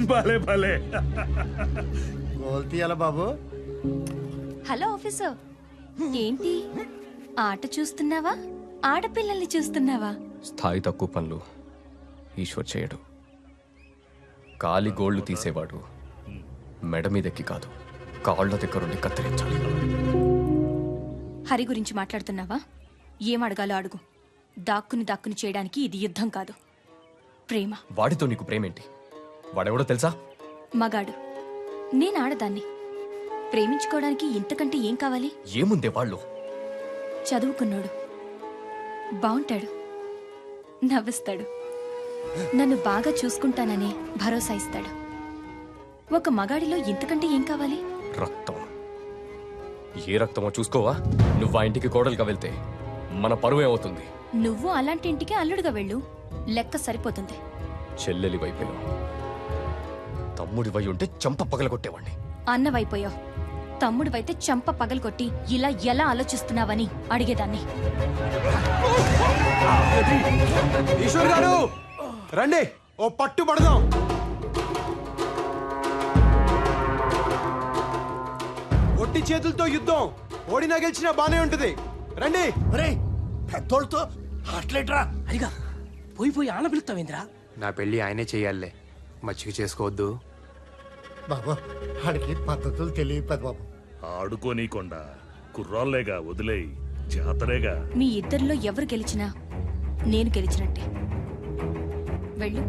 భలే భలే. గోల్ తీయాల బాబు. Hello officer, ఏంటి ఆట చూస్తున్నావా, ఆడపిల్లల్ని చూస్తున్నావా? స్థాయి తక్కువ పనులు ఈశ్వర్ చేయడు. కాలి గోళ్లు తీసేవాడు మెడ మీదెక్కి కాదు, కాళ్ల దగ్గరుండి కత్తిరించాలి. హరి గురించి మాట్లాడుతున్నావా? ఏం అడగాలో అడుగు. దాక్కుని చేయడానికి ఇది యుద్ధం కాదు, ప్రేమ. వాడితో నీకు ప్రేమేంటి? వాడెవడో తెలుసా? మగాడు, నేను ఆడదాన్ని. ప్రేమించుకోవడానికి ఇంతకంటే ఏం కావాలి? ఏముందే వాళ్ళు? చదువుకున్నాడు, బావుంటాడు, నవ్విస్తాడు, నన్ను బాగా చూసుకుంటానని భరోసా ఇస్తాడు. ఒక మగాడిలో ఇంతకంటే ఏం కావాలి? రక్తం. ఏ రక్తమో చూసుకోవా? నువ్వు ఆ ఇంటికి కోడలుగా వెళ్తే మన పరువు ఏమవుతుంది? నువ్వు అలాంటి ఇంటికి అల్లుడుగా వెళ్ళు, లెక్క సరిపోతుంది. చెల్లెలి వైపోయావు, తమ్ముడి వై ఉంటే చంప పగలగొట్టేవాణ్ణి. అన్నవైపోయావు, తమ్ముడివైతే చంప పగలగొట్టి ఇలా ఎలా ఆలోచిస్తున్నావని అడిగేదాన్ని. ఈశ్వర్ గారు రండి, ఓ పట్టు పడదాం. ఒట్టి చేతులతో యుద్ధం, ఓడినా గెలిచినా బానే ఉంటది. రండి. పెద్దోళ్ళతో అట్లేట్రా. అరిగా పోయి ఆన పిలుస్తావేంద్రా? నా పెళ్లి ఆయనే చెయ్యాలే, మచ్చిక చేసుకోవద్దు. బాబు ఆడికి పద్ధతులు తెలియదు పెద్ద బాబు. ఆడుకోనీకొండా కుర్రాళ్ళేగా, వదిలేయి, జాతరేగా. మీ ఇద్దరిలో ఎవరు గెలిచినా నేను గెలిచినట్టే. వెళ్ళు.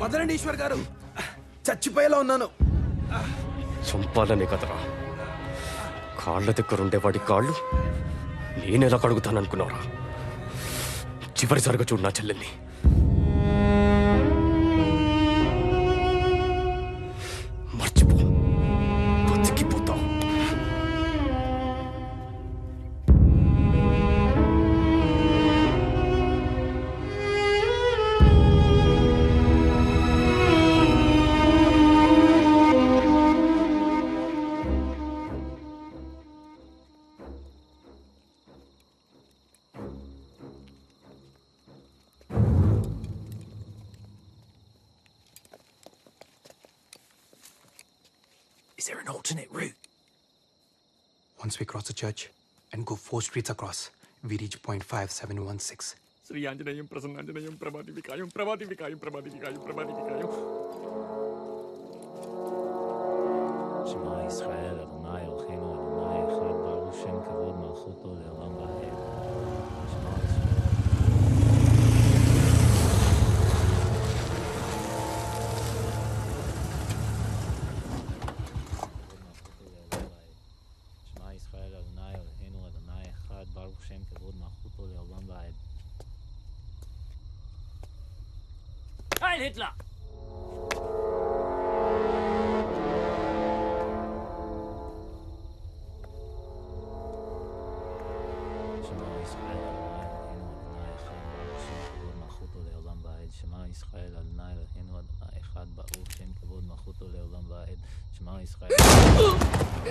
వదలండి ఈశ్వర్ గారు, చచ్చిపోయేలా ఉన్నాను. చంపాలనే కదరా, కాళ్ళ దగ్గరుండేవాడి కాళ్ళు నేనెలా కడుగుతాననుకున్నారా? చివరిసారిగా చూడు నా చెల్లెల్ని. మర్చిపో, బతికిపోతావు. Is there an alternate route? Once we cross the church and go 4 streets across, we reach point 5716. Shri Anjaneyam ప్రసన్నాంజనేయం Prabhati వికాయం Prabhati వికాయం Prabhati వికాయం Prabhati వికాయం. שמע ישראל, אדוני אלוהינו, אדוני אחד, ברוך שם כבוד מלכותו לעולם ועד. שמע ישראל. שמע ישראל, אדוני אלוהינו, אדוני אחד, ברוך שם כבוד מלכותו לעולם ועד. היי היטלר! वाहिद शमा इसराइल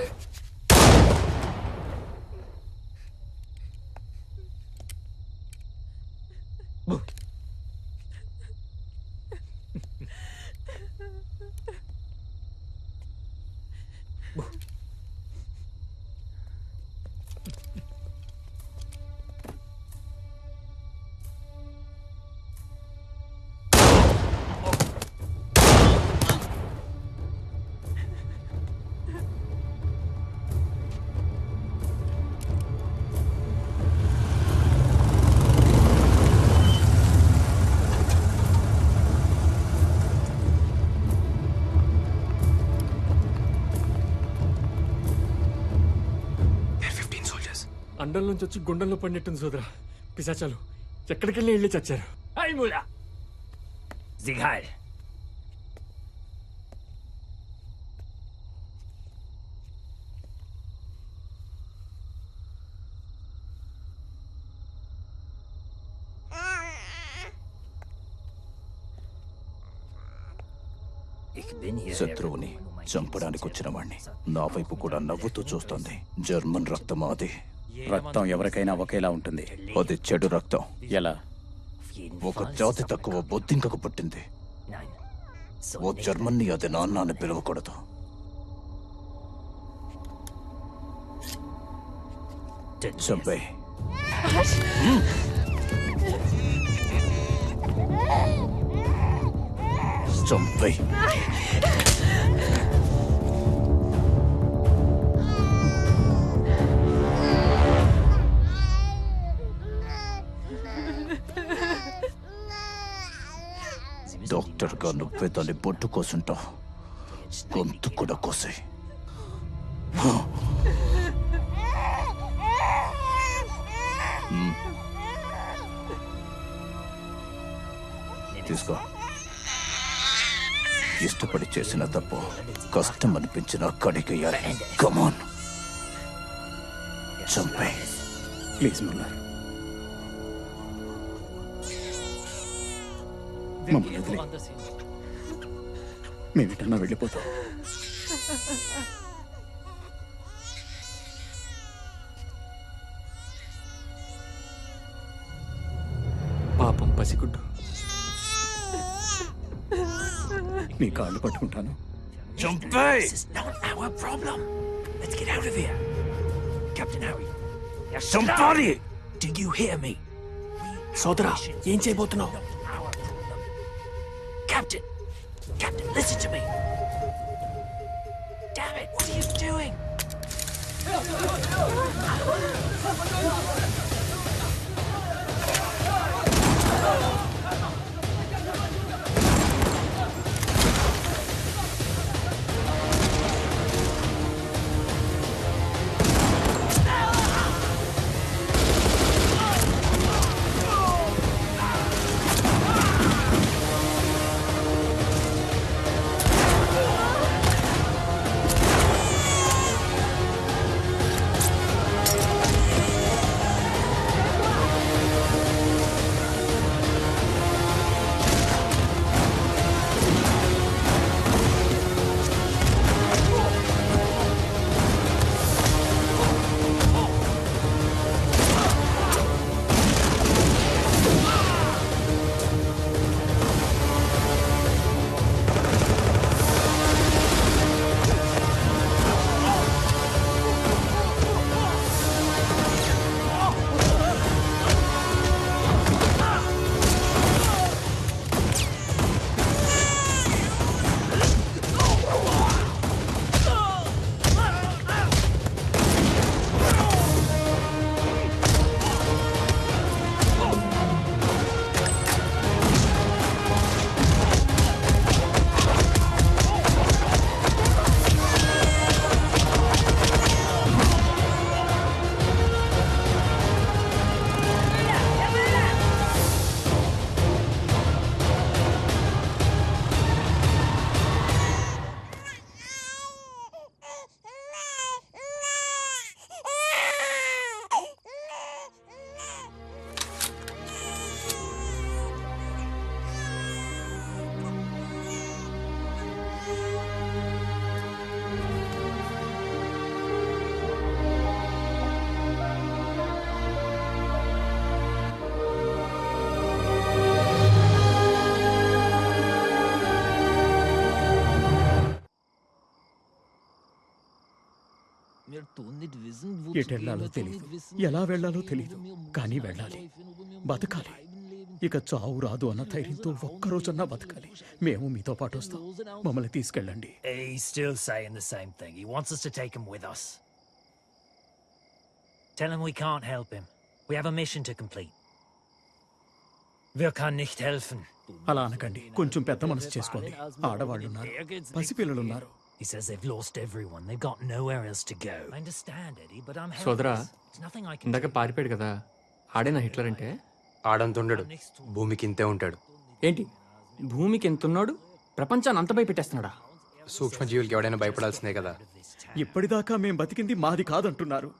There are 15 soldiers. అండం నుంచి వచ్చి గుండెల్లో పడినట్టుంది సోదరా పిశాచాలు ఎక్కడికెళ్ళి వెళ్ళి చచ్చారు Hey, Mullah! Sieg heil! శత్రువుని చంపడానికి వచ్చిన వాణ్ణి నా వైపు కూడా నవ్వుతూ చూస్తుంది. జర్మన్ రక్తం అది. రక్తం ఎవరికైనా ఒకేలా ఉంటుంది. అది చెడు రక్తం. ఎలా? ఒక జాతి తక్కువ బొద్దింకకు పుట్టింది. ఓ జర్మన్ని అది నాన్న అని పిలవకూడదు. చంపే. చంపే. డాక్టర్గా నువ్వే దాన్ని బొట్టు కోసుంటా, గొంతు కూడా కోసే. తీసుకో. ఇష్టపడి చేసిన తప్పు కష్టం అనిపించిన కడిగేయాలి. కమాన్, చంపే. ప్లీజ్ ముల్లార్, మమ్మల్ని వదిలే. మేమిటన్నా వెళ్ళిపోతాం. పాపం పసిగుడ్డు. నీ కాళ్ళు పట్టుకుంటాను. చంపే. This is not our problem. Let's get out of here. Captain Harry. Somebody! Do you hear me? సోదరా, ఏం చేయబోతున్నావు? Our problem. Captain! Captain, listen to me! Damn it, what are you doing? ఎటెళ్లాలో తెలీదు, ఎలా వెళ్లాలో తెలీదు, కానీ వెళ్ళాలి, బతకాలి. ఇక చావు రాదు అన్న ధైర్యంతో ఒక్కరోజన్నా బతకాలి. మేము మీతో పాటు వస్తాం, మమ్మల్ని తీసుకెళ్ళండి. He's still saying the same thing. He wants us to take him with us. Tell him we can't help him. We have a mission to complete. Wir kann nicht helfen. అలా అనకండి, కొంచెం పెద్ద మనసు చేసుకోండి. ఆడవాళ్ళున్నారు, పసిపిల్లలున్నారు. He says they've lost everyone. They've got nowhere else to go. I understand, Eddie, but I'm సోదరా, helpless. There's nothing I can ఇందాక పారిపోయాడు కదా, ఆడేనా హిట్లర్ అంటే? ఆడంతుండడు, భూమికి ఇంతే ఉంటాడు. ఏంటి, భూమికి ఎంతున్నాడు, ప్రపంచాన్ని అంత భయపెట్టేస్తున్నాడా? సూక్ష్మజీవులకి ఎవడైనా భయపడాల్సిందే కదా. ఇప్పటిదాకా మేం బతికింది మాది కాదంటున్నారు.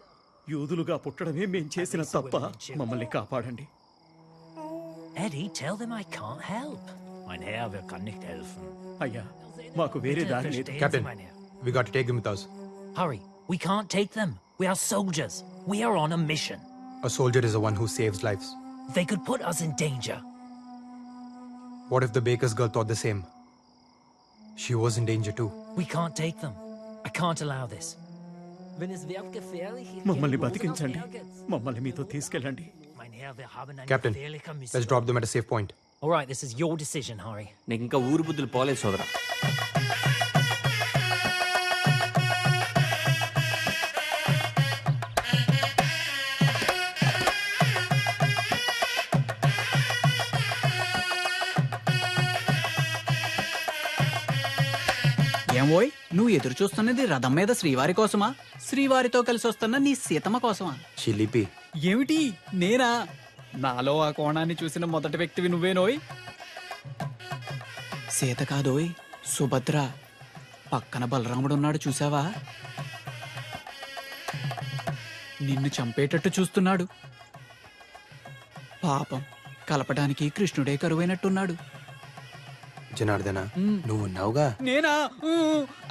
యూదులుగా పుట్టడమే మేం చేసిన తప్ప. మమ్మల్ని కాపాడండి. Eddie, tell them I can't help. Mein Herr, wir kann nicht helfen. అయ్యా, మాకు వేరే దారి లేదు. Captain, we got to take them with us. Hurry, we can't take them. We are soldiers. We are on a mission. A soldier is the one who saves lives. They could put us in danger. What if the baker's girl thought the same? She was in danger too. We can't take them. I can't allow this. మమ్మల్ని బతికించండి, మమ్మల్ని మీతో తీసుకెళ్ళండి. Mein Herr, wir haben eine Captain, gefährliche Mission. let's drop them at a safe point. All right, this is your decision, Harry. నీకు ఇంకా ఊరు బుద్ధులు పోలేదు సోదరా. ఏమోయ్, నువ్వు ఎదురు చూస్తున్నది రథం మీద శ్రీవారి కోసమా, శ్రీవారితో కలిసి వస్తున్న నీ సీతమ్మ కోసమా? చిలిపి. ఏమిటి, నేనా? నాలో ఆ కోణాన్ని చూసిన మొదటి వ్యక్తివి నువ్వేనోయ్. సీత కాదోయ్, సుభద్ర. పక్కన బలరాముడు ఉన్నాడు, చూసావా? నిన్ను చంపేటట్టు చూస్తున్నాడు. పాపం, కలపడానికి కృష్ణుడే కరువైనట్టున్నాడు. జనార్దన, నువ్వు ఉన్నావుగా. నేనా?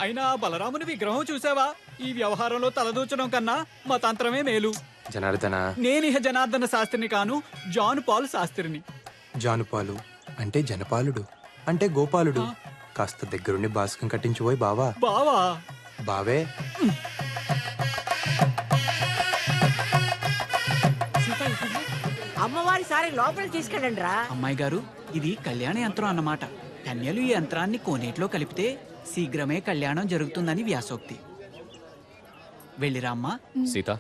అయినా బలరాముని విగ్రహం చూసావా? ఈ వ్యవహారంలో తలదూచడం కన్నా మా తంత్రమే మేలు. జనార్దన, నేనిహ జనార్దన శాస్త్రిని కాను, జాన్ పాల్ శాస్త్రిని. జానుపాలు అంటే జనపాలుడు, అంటే గోపాలుడు. కాస్త దగ్గరుండి బాస్కం కట్టించిపోయి బావా. బావా? బావే. అమ్మవారి సారి లోపలికి తీసుకెళ్ళండి రా. అమ్మాయి గారు, ఇది కళ్యాణ యంత్రం అన్నమాట. కన్యలు ఈ యంత్రాన్ని కోనేటిలో కలిపితే శీఘ్రమే కళ్యాణం జరుగుతుందని వ్యాసోక్తి. వెళ్ళిరా అమ్మా. సీత,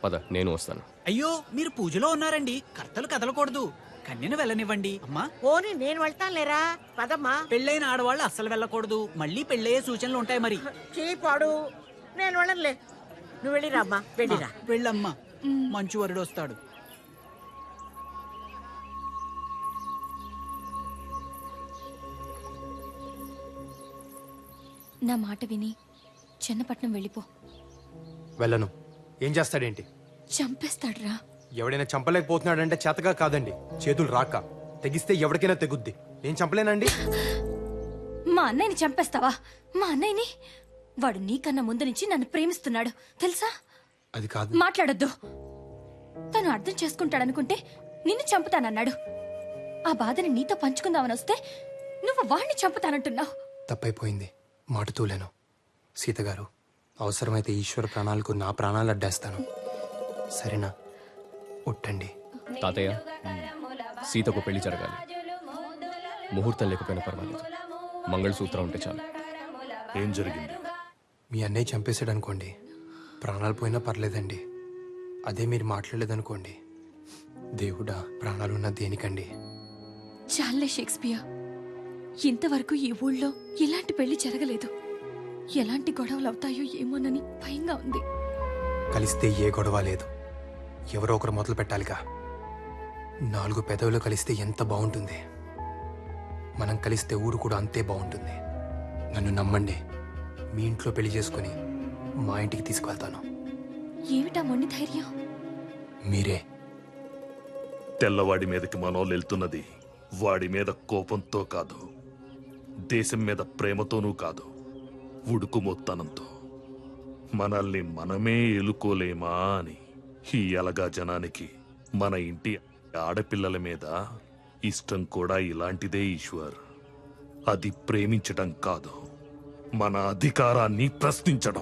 పద, నేను వస్తాను. అయ్యో, మీరు పూజలో ఉన్నారండి, కర్తలు కదలకూడదు. కన్యను వెళ్ళనివ్వండి అమ్మా. పోనీ నేను వెళ్తాను లేరా, పదమ్మా. పెళ్ళైన ఆడవాళ్ళు అస్సలు వెళ్ళకూడదు, మళ్ళీ పెళ్ళయ్యే సూచనలు ఉంటాయి మరి. చీపాడు, నేను వెళ్ళనులే. నువ్వు వెళ్ళిరా అమ్మా, వెళ్ళిరా. వెళ్ళమ్మా, మంచు వరుడు వస్తాడు. నా మాట విని చెన్నపట్నం వెళ్ళిపో. వెళ్ళను. ఏం చేస్తాడేంటి? చంపేస్తాడ్రా. ఎవడైనా చంపలేకపోతున్నాడంటే చేతగా కాదండి, చేతులు రాక. తెగిస్తే ఎవరికైనా తెగుద్ది. నేను చంపలేనండి. మా అన్నయ్యని చంపేస్తావా? మా అన్నయ్యని? వాడు నీకన్నా ముందు నుంచి నన్ను ప్రేమిస్తున్నాడు, తెలుసా? అది కాదు. మాట్లాడొద్దు. తను అర్థం చేసుకుంటాడనుకుంటే నిన్ను చంపుతానన్నాడు. ఆ బాధని నీతో పంచుకుందామని వస్తే నువ్వు వాడిని చంపుతానంటున్నావు. తప్పైపోయింది, మాట తూలేను. సీతగారు, అవసరమైతే ఈశ్వర ప్రాణాలకు నా ప్రాణాలు అడ్డేస్తాను, సరేనా? ఉట్టండి. తాతయ్య, సీతకు పెళ్లి జరగాలి. ముహూర్తం లేకపోయినా పర్వాలేదు, మంగళసూత్రం ఉంటే చాలు. ఏం జరిగింది? మీ అన్నయ్య చంపేశాడు అనుకోండి, ప్రాణాలు పోయినా పర్లేదండి. అదే మీరు మాట్లాడలేదనుకోండి, దేవుడా, ప్రాణాలున్నా దేనికండి? చాలే షేక్స్పియర్, ఇంతవరకు ఈ ఊళ్ళో ఇలాంటి పెళ్లి జరగలేదు. ఎలాంటి గొడవలు అవుతాయో ఏమోనని భయంగా ఉంది. కలిస్తే ఏ గొడవ లేదు, ఎవరో ఒకరు మొదలు పెట్టాలిగా. 4 పెదవులు కలిస్తే ఎంత బాగుంటుంది. మనం కలిస్తే ఊరు కూడా అంతే బాగుంటుంది. నన్ను నమ్మండి, మీ ఇంట్లో పెళ్లి చేసుకుని మా ఇంటికి తీసుకువెళ్తాను. ఏమిటా మొండి ధైర్యం? మీరే. తెల్లవాడి మీదకి మనోళ్ళు వెళ్తున్నది వాడి మీద కోపంతో కాదు, దేశం మీద ప్రేమతోనూ కాదు, ఉడుకుమొత్తనంతో. మనల్ని మనమే ఎలుకోలేమా అని. ఈ అలగా జనానికి మన ఇంటి ఆడపిల్లల మీద ఇష్టం కూడా ఇలాంటిదే ఈశ్వర్. అది ప్రేమించడం కాదు, మన అధికారాన్ని ప్రశ్నించడం.